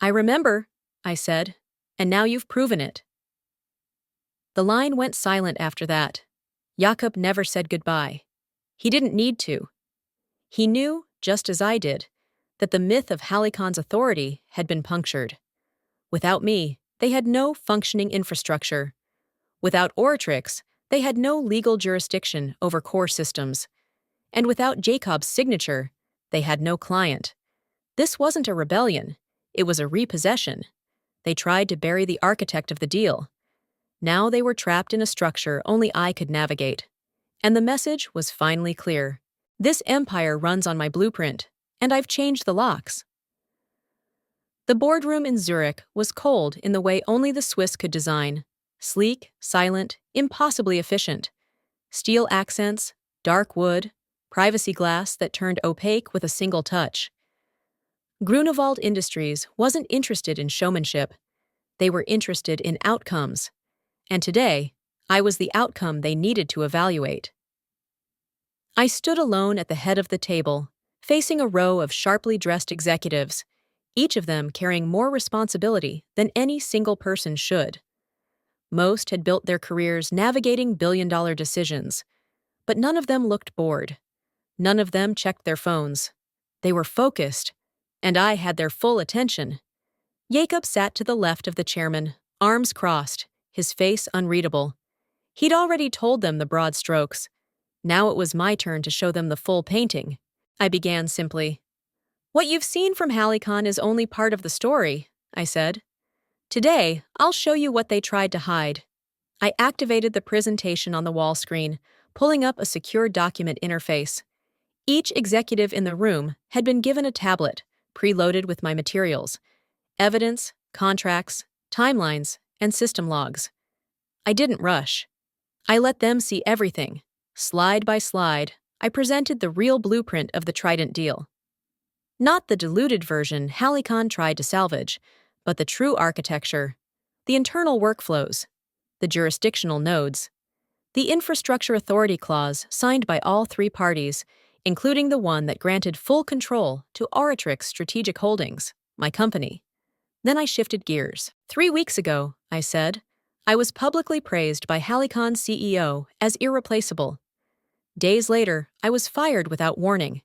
"I remember," I said, "and now you've proven it." The line went silent after that. Jakob never said goodbye. He didn't need to. He knew, just as I did, that the myth of Halicon's authority had been punctured. Without me, they had no functioning infrastructure. Without Oratrix, they had no legal jurisdiction over core systems. And without Jacob's signature, They had no client. This wasn't a rebellion. It was a repossession. They tried to bury the architect of the deal. Now they were trapped in a structure only I could navigate. And the message was finally clear. This empire runs on my blueprint, and I've changed the locks. The boardroom in Zurich was cold in the way only the Swiss could design. Sleek, silent, impossibly efficient. Steel accents, dark wood, privacy glass that turned opaque with a single touch. Grunewald Industries wasn't interested in showmanship. They were interested in outcomes. And today, I was the outcome they needed to evaluate. I stood alone at the head of the table, facing a row of sharply dressed executives, each of them carrying more responsibility than any single person should. Most had built their careers navigating billion-dollar decisions, but none of them looked bored. None of them checked their phones. They were focused, and I had their full attention. Jacob sat to the left of the chairman, arms crossed, his face unreadable. He'd already told them the broad strokes. Now it was my turn to show them the full painting. I began simply. "What you've seen from Halicon is only part of the story," I said. "Today, I'll show you what they tried to hide." I activated the presentation on the wall screen, pulling up a secure document interface. Each executive in the room had been given a tablet, preloaded with my materials: evidence, contracts, timelines, and system logs. I didn't rush. I let them see everything. Slide by slide, I presented the real blueprint of the Trident deal. Not the diluted version Halicon tried to salvage, but the true architecture, the internal workflows, the jurisdictional nodes, the infrastructure authority clause signed by all three parties, including the one that granted full control to Oratrix Strategic Holdings, my company. Then I shifted gears. 3 weeks ago, I said, I was publicly praised by Halicon's CEO as irreplaceable. Days later, I was fired without warning.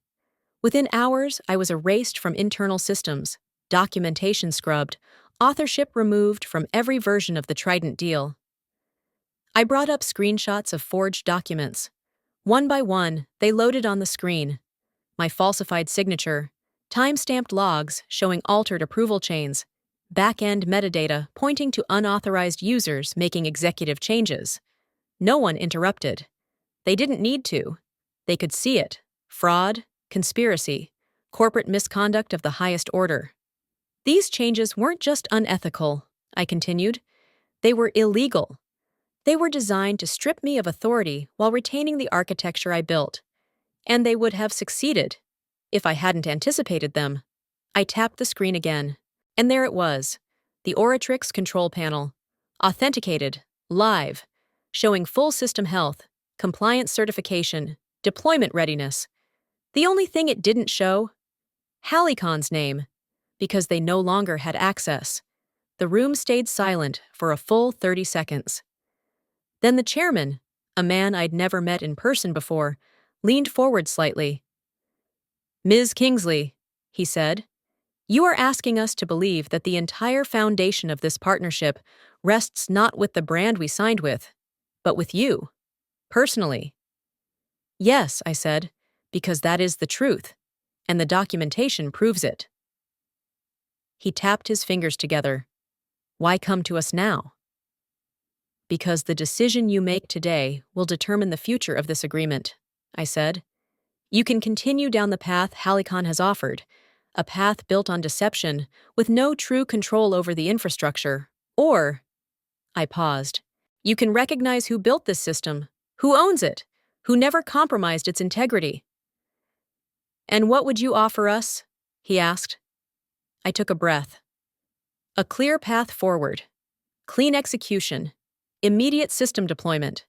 Within hours, I was erased from internal systems, documentation scrubbed, authorship removed from every version of the Trident deal. I brought up screenshots of forged documents. One by one, they loaded on the screen. My falsified signature, time-stamped logs showing altered approval chains, back-end metadata pointing to unauthorized users making executive changes. No one interrupted. They didn't need to. They could see it. Fraud, conspiracy, corporate misconduct of the highest order. These changes weren't just unethical, I continued. They were illegal. They were designed to strip me of authority while retaining the architecture I built. And they would have succeeded if I hadn't anticipated them. I tapped the screen again, and there it was, the Oratrix control panel, authenticated, live, showing full system health, compliance certification, deployment readiness. The only thing it didn't show? Halicon's name, because they no longer had access. The room stayed silent for a full 30 seconds. Then the chairman, a man I'd never met in person before, leaned forward slightly. "Ms. Kingsley," he said, "you are asking us to believe that the entire foundation of this partnership rests not with the brand we signed with, but with you, personally." "Yes," I said, "because that is the truth, and the documentation proves it." He tapped his fingers together. "Why come to us now?" "Because the decision you make today will determine the future of this agreement," I said. "You can continue down the path Halicon has offered, a path built on deception with no true control over the infrastructure, or," I paused, "you can recognize who built this system, who owns it, who never compromised its integrity." "And what would you offer us?" he asked. I took a breath. "A clear path forward, clean execution, immediate system deployment,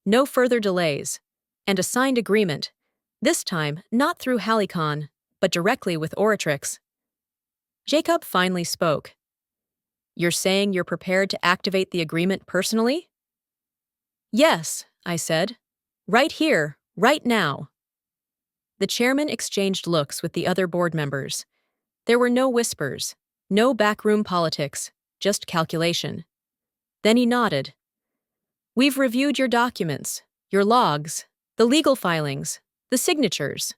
no further delays, and a signed agreement, this time not through Halicon, but directly with Oratrix." Jacob finally spoke. "You're saying you're prepared to activate the agreement personally?" "Yes," I said. "Right here, right now." The chairman exchanged looks with the other board members. There were no whispers, no backroom politics, just calculation. Then he nodded. "We've reviewed your documents, your logs, the legal filings, the signatures."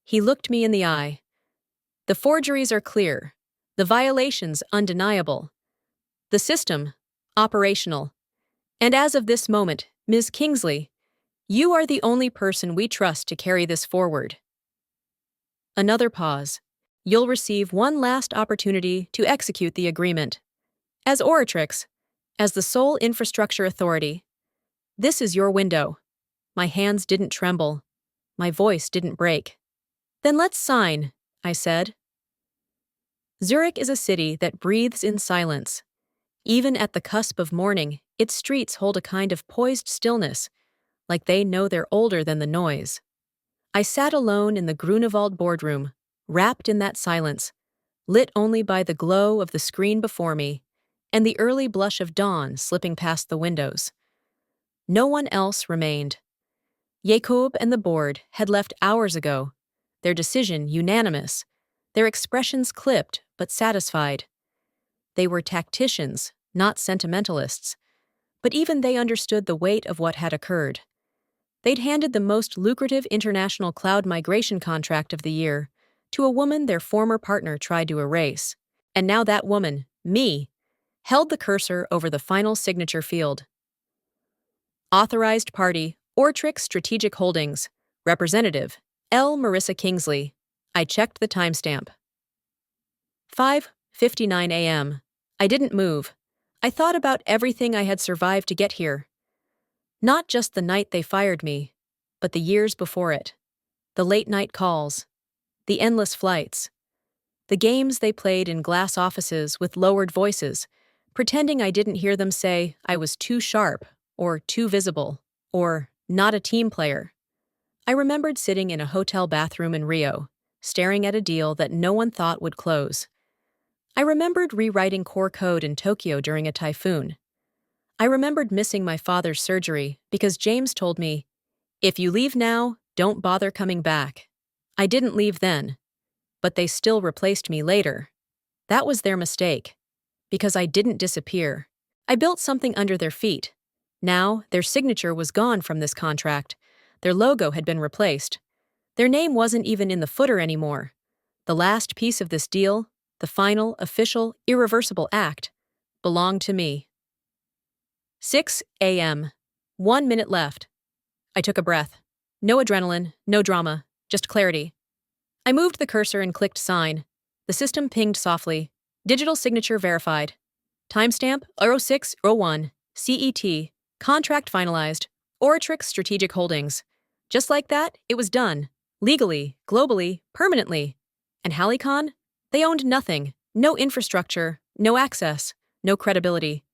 He looked me in the eye. The forgeries are clear. The violations undeniable. The system operational. And as of this moment, Ms. Kingsley, you are the only person we trust to carry this forward. Another pause. You'll receive one last opportunity to execute the agreement. As Oratrix, as the sole infrastructure authority, this is your window. My hands didn't tremble. My voice didn't break. Then let's sign, I said. Zurich is a city that breathes in silence. Even at the cusp of morning, its streets hold a kind of poised stillness, like they know they're older than the noise. I sat alone in the Grunewald boardroom, wrapped in that silence, lit only by the glow of the screen before me and the early blush of dawn slipping past the windows. No one else remained. Jacob and the board had left hours ago, their decision unanimous, their expressions clipped but satisfied. They were tacticians, not sentimentalists, but even they understood the weight of what had occurred. They'd handed the most lucrative international cloud migration contract of the year to a woman their former partner tried to erase, and now that woman, me, held the cursor over the final signature field. Authorized party, Ortrix Strategic Holdings, Representative, L. Marissa Kingsley. I checked the timestamp. 5:59 a.m. I didn't move. I thought about everything I had survived to get here. Not just the night they fired me, but the years before it. The late-night calls, the endless flights, the games they played in glass offices with lowered voices, pretending I didn't hear them say I was too sharp, or too visible, or not a team player. I remembered sitting in a hotel bathroom in Rio, staring at a deal that no one thought would close. I remembered rewriting core code in Tokyo during a typhoon. I remembered missing my father's surgery because James told me, "If you leave now, don't bother coming back." I didn't leave then, but they still replaced me later. That was their mistake, because I didn't disappear. I built something under their feet. Now, their signature was gone from this contract. Their logo had been replaced. Their name wasn't even in the footer anymore. The last piece of this deal, the final, official, irreversible act, belonged to me. 6 a.m. 1 minute left. I took a breath. No adrenaline, no drama, just clarity. I moved the cursor and clicked sign. The system pinged softly. Digital signature verified. Timestamp 0601 CET. Contract finalized. Oratrix Strategic Holdings. Just like that, it was done. Legally, globally, permanently. And Halicon? They owned nothing. No infrastructure, no access, no credibility.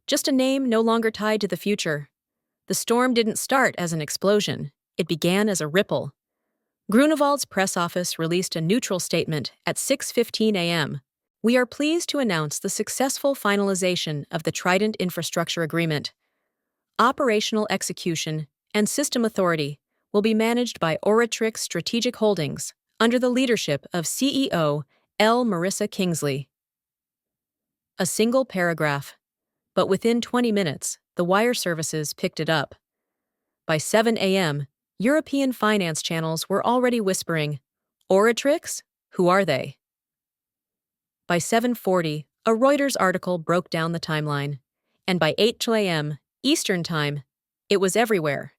Just a name no longer tied to the future. The storm didn't start as an explosion. It began as a ripple. Grunewald's press office released a neutral statement at 6:15 a.m. We are pleased to announce the successful finalization of the Trident Infrastructure Agreement. Operational execution and system authority will be managed by Oratrix Strategic Holdings under the leadership of CEO L. Marissa Kingsley. A single paragraph, but within 20 minutes, the wire services picked it up. By 7 a.m., European finance channels were already whispering, "Oratrix? Who are they?" By 7:40, a Reuters article broke down the timeline, and by 8 a.m. Eastern Time, it was everywhere.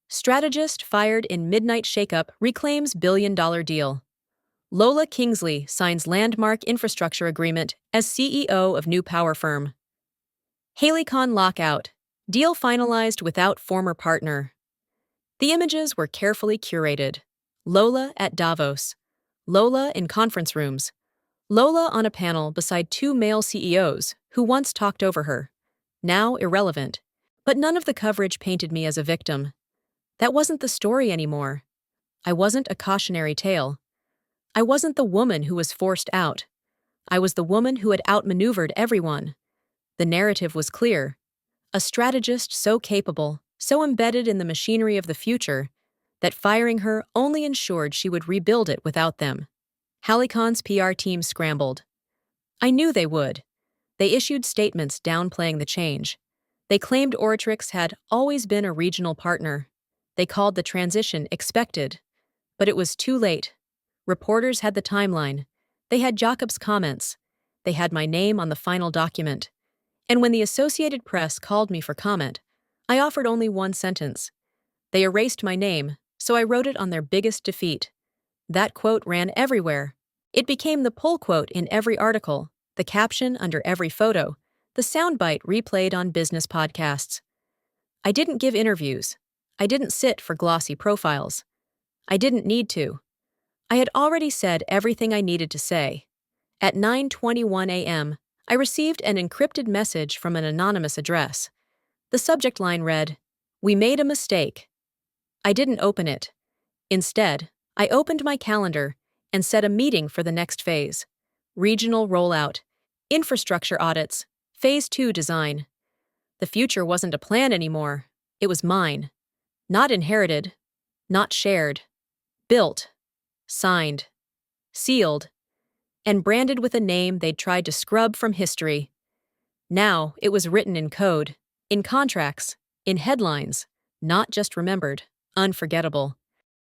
Strategist fired in midnight shakeup reclaims billion-dollar deal. Lola Kingsley signs landmark infrastructure agreement as CEO of new power firm. Halicon lockout. Deal finalized without former partner. The images were carefully curated. Lola at Davos. Lola in conference rooms. Lola on a panel beside two male CEOs who once talked over her. Now irrelevant. But none of the coverage painted me as a victim. That wasn't the story anymore. I wasn't a cautionary tale. I wasn't the woman who was forced out. I was the woman who had outmaneuvered everyone. The narrative was clear. A strategist so capable, so embedded in the machinery of the future, that firing her only ensured she would rebuild it without them. Halicon's PR team scrambled. I knew they would. They issued statements downplaying the change. They claimed Oratrix had always been a regional partner. They called the transition expected. But it was too late. Reporters had the timeline. They had Jacob's comments. They had my name on the final document. And when the Associated Press called me for comment, I offered only one sentence. They erased my name, so I wrote it on their biggest defeat. That quote ran everywhere. It became the pull quote in every article, the caption under every photo, the soundbite replayed on business podcasts. I didn't give interviews. I didn't sit for glossy profiles. I didn't need to. I had already said everything I needed to say. At 9:21 a.m., I received an encrypted message from an anonymous address. The subject line read, "We made a mistake." I didn't open it. Instead, I opened my calendar and set a meeting for the next phase. Regional rollout, infrastructure audits, Phase 2 design. The future wasn't a plan anymore. It was mine. Not inherited, not shared. Built, signed, sealed, and branded with a name they'd tried to scrub from history. Now it was written in code, in contracts, in headlines, not just remembered, unforgettable.